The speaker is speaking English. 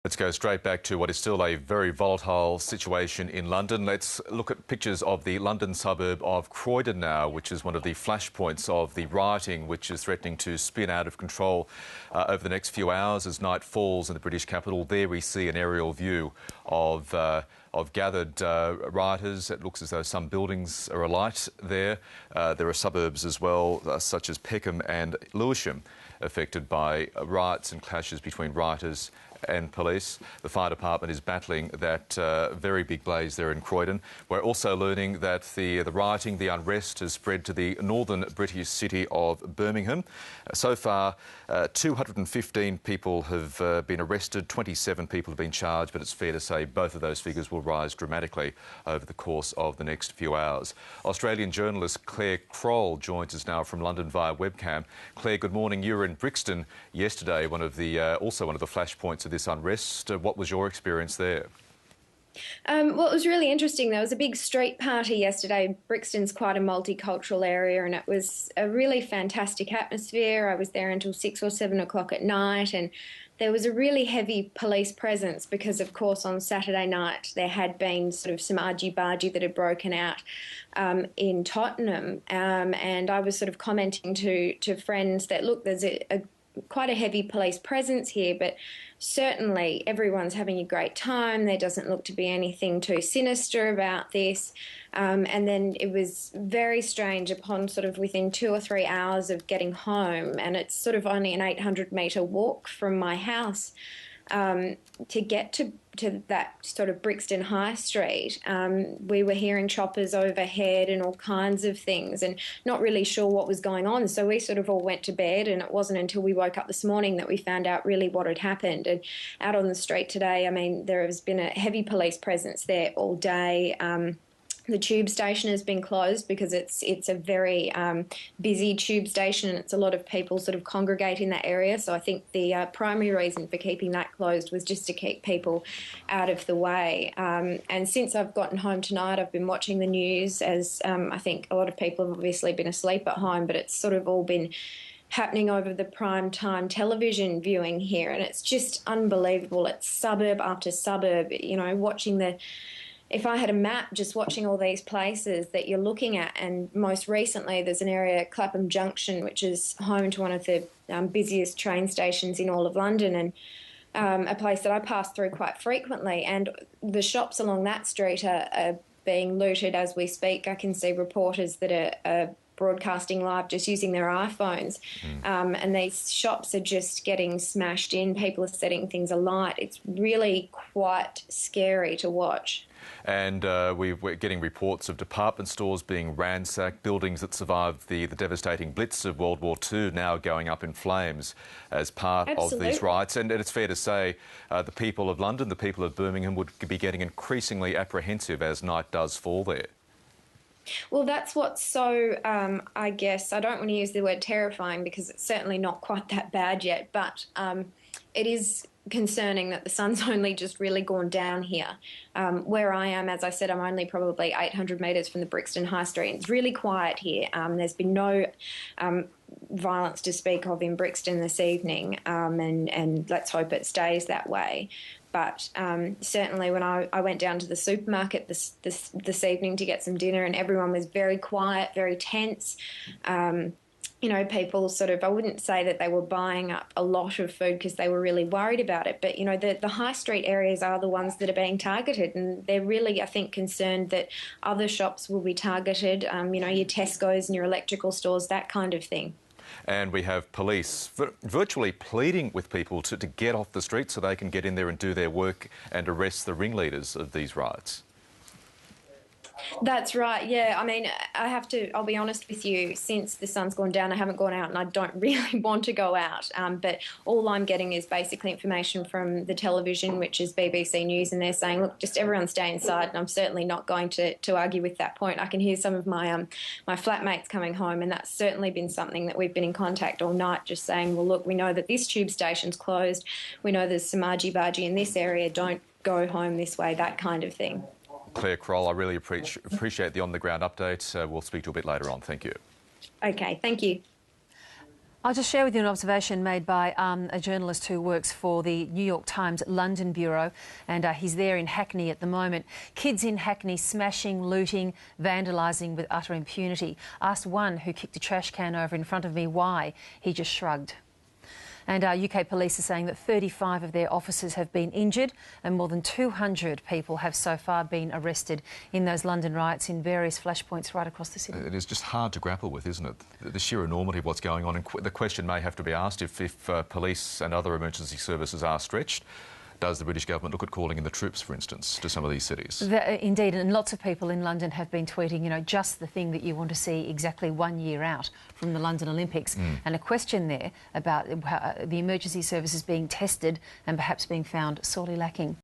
Let's go straight back to what is still a very volatile situation in London. Let's look at pictures of the London suburb of Croydon now, which is one of the flashpoints of the rioting, which is threatening to spin out of control over the next few hours as night falls in the British capital. There we see an aerial view of gathered rioters. It looks as though some buildings are alight there. There are suburbs as well, such as Peckham and Lewisham, affected by riots and clashes between rioters and police. The fire department is battling that very big blaze there in Croydon. We're also learning that the rioting, the unrest has spread to the northern British city of Birmingham. So far, 215 people have been arrested, 27 people have been charged, but it's fair to say both of those figures will rise dramatically over the course of the next few hours. Australian journalist Claire Krol joins us now from London via webcam. Claire, good morning. You were in Brixton yesterday, also one of the flashpoints of this unrest. What was your experience there? Well, it was really interesting. There was a big street party yesterday. Brixton's quite a multicultural area, and it was a really fantastic atmosphere. I was there until 6 or 7 o'clock at night, and there was a really heavy police presence because, of course, on Saturday night there had been sort of some argy-bargy that had broken out in Tottenham, and I was sort of commenting to friends that, look, there's quite a heavy police presence here, but certainly everyone's having a great time. There doesn't look to be anything too sinister about this. And then it was very strange upon sort of within 2 or 3 hours of getting home, and it's sort of only an 800-metre walk from my house to get to that sort of Brixton High Street. We were hearing choppers overhead and all kinds of things and not really sure what was going on. So we sort of all went to bed, and it wasn't until we woke up this morning that we found out really what had happened. And out on the street today, I mean, there has been a heavy police presence there all day. The tube station has been closed because it's a very busy tube station, and it's a lot of people sort of congregate in that area. So I think the primary reason for keeping that closed was just to keep people out of the way. And since I've gotten home tonight, I've been watching the news, as I think a lot of people have obviously been asleep at home, but it's sort of all been happening over the prime time television viewing here, and it's just unbelievable. It's suburb after suburb, you know, if I had a map, just watching all these places that you're looking at, and most recently there's an area, Clapham Junction, which is home to one of the busiest train stations in all of London, and a place that I pass through quite frequently, and the shops along that street are being looted as we speak. I can see reporters that are broadcasting live just using their iPhones, and these shops are just getting smashed in. People are setting things alight. It's really quite scary to watch. And we're getting reports of department stores being ransacked, buildings that survived the devastating blitz of World War II now going up in flames as part of these riots. And it's fair to say the people of London, the people of Birmingham would be getting increasingly apprehensive as night does fall there. Well, that's what's so, I guess, I don't want to use the word terrifying because it's certainly not quite that bad yet, but it is concerning that the sun's only just really gone down here. Where I am, as I said, I'm only probably 800 metres from the Brixton High Street. It's really quiet here. There's been no violence to speak of in Brixton this evening, and let's hope it stays that way. But certainly when I went down to the supermarket this evening to get some dinner, and everyone was very quiet, very tense. You know, people sort of, I wouldn't say that they were buying up a lot of food because they were really worried about it, but, you know, the high street areas are the ones that are being targeted, and they're really, I think, concerned that other shops will be targeted, you know, your Tesco's and your electrical stores, that kind of thing. And we have police virtually pleading with people to get off the street so they can get in there and do their work and arrest the ringleaders of these riots. That's right, yeah. I mean, I'll be honest with you, since the sun's gone down, I haven't gone out, and I don't really want to go out. But all I'm getting is basically information from the television, which is BBC News, and they're saying, look, just everyone stay inside, and I'm certainly not going to argue with that point. I can hear some of my flatmates coming home, and that's certainly been something that we've been in contact all night, just saying, well, look, we know that this tube station's closed. We know there's some argy-bargy in this area. Don't go home this way, that kind of thing. Claire Krol, I really appreciate the on-the-ground update. We'll speak to you a bit later on. Thank you. Okay, thank you. I'll just share with you an observation made by a journalist who works for the New York Times London Bureau, and he's there in Hackney at the moment. Kids in Hackney smashing, looting, vandalising with utter impunity. Asked one who kicked a trash can over in front of me why. He just shrugged. And UK police are saying that 35 of their officers have been injured and more than 200 people have so far been arrested in those London riots in various flashpoints right across the city. It is just hard to grapple with, isn't it? The sheer enormity of what's going on. And the question may have to be asked if police and other emergency services are stretched. Does the British government look at calling in the troops, for instance, to some of these cities? Indeed, and lots of people in London have been tweeting, you know, just the thing that you want to see exactly 1 year out from the London Olympics. And a question there about the emergency services being tested and perhaps being found sorely lacking.